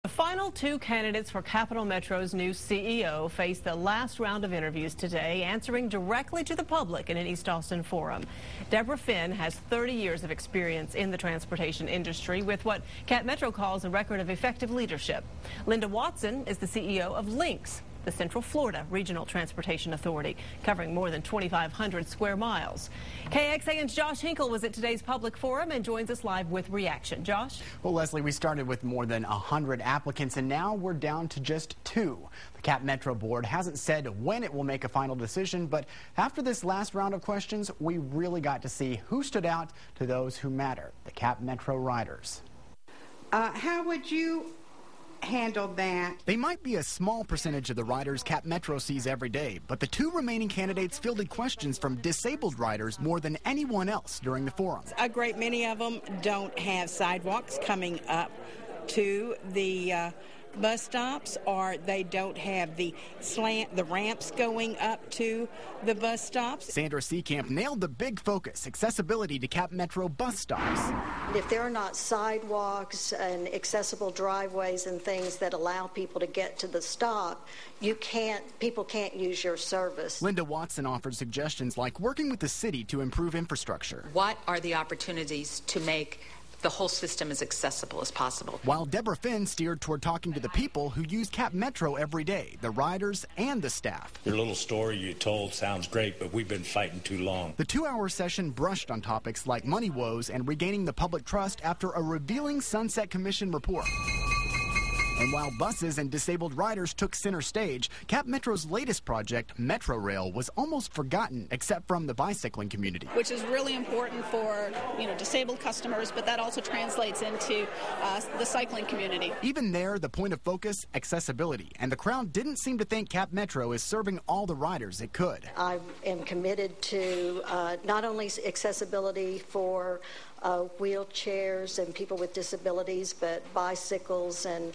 The final two candidates for Capital Metro's new CEO face the last round of interviews today, answering directly to the public in an East Austin forum. Deborah Finn has 30 years of experience in the transportation industry with what Cap Metro calls a record of effective leadership. Linda Watson is the CEO of Lynx, the Central Florida Regional Transportation Authority, covering more than 2,500 square miles. KXAN's Josh Hinkle was at today's public forum and joins us live with reaction. Josh? Well, Leslie, we started with more than 100 applicants, and now we're down to just 2. The Cap Metro board hasn't said when it will make a final decision, but after this last round of questions, we really got to see who stood out to those who matter, the Cap Metro riders. How would you handle that? They might be a small percentage of the riders Cap Metro sees every day, but the 2 remaining candidates fielded questions from disabled riders more than anyone else during the forum. A great many of them don't have sidewalks coming up to the bus stops, or they don't have the ramps going up to the bus stops. Sandra Seecamp nailed the big focus, accessibility to Cap Metro bus stops. If there are not sidewalks and accessible driveways and things that allow people to get to the stop, people can't use your service. Linda Watson offered suggestions like working with the city to improve infrastructure. What are the opportunities to make the whole system as accessible as possible? While Deborah Finn steered toward talking to the people who use Cap Metro every day, the riders and the staff. Your little story you told sounds great, but we've been fighting too long. The 2-hour session brushed on topics like money woes and regaining the public trust after a revealing Sunset Commission report. And while buses and disabled riders took center stage, Cap Metro's latest project, Metro Rail, was almost forgotten except from the bicycling community. Which is really important for, disabled customers, but that also translates into the cycling community. Even there, the point of focus, accessibility, and the crowd didn't seem to think Cap Metro is serving all the riders it could. I am committed to not only accessibility for wheelchairs and people with disabilities, but bicycles and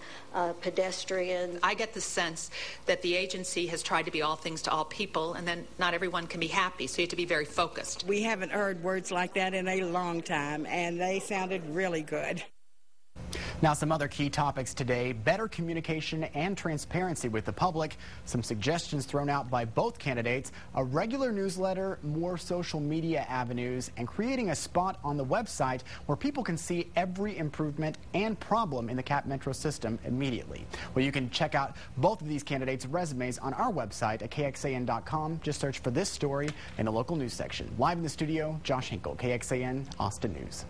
pedestrians. I get the sense that the agency has tried to be all things to all people, and then not everyone can be happy, so you have to be very focused. We haven't heard words like that in a long time, and they sounded really good. Now, some other key topics today: better communication and transparency with the public, some suggestions thrown out by both candidates, a regular newsletter, more social media avenues, and creating a spot on the website where people can see every improvement and problem in the Cap Metro system immediately. Well, you can check out both of these candidates' resumes on our website at KXAN.com. Just search for this story in the local news section. Live in the studio, Josh Hinkle, KXAN Austin News.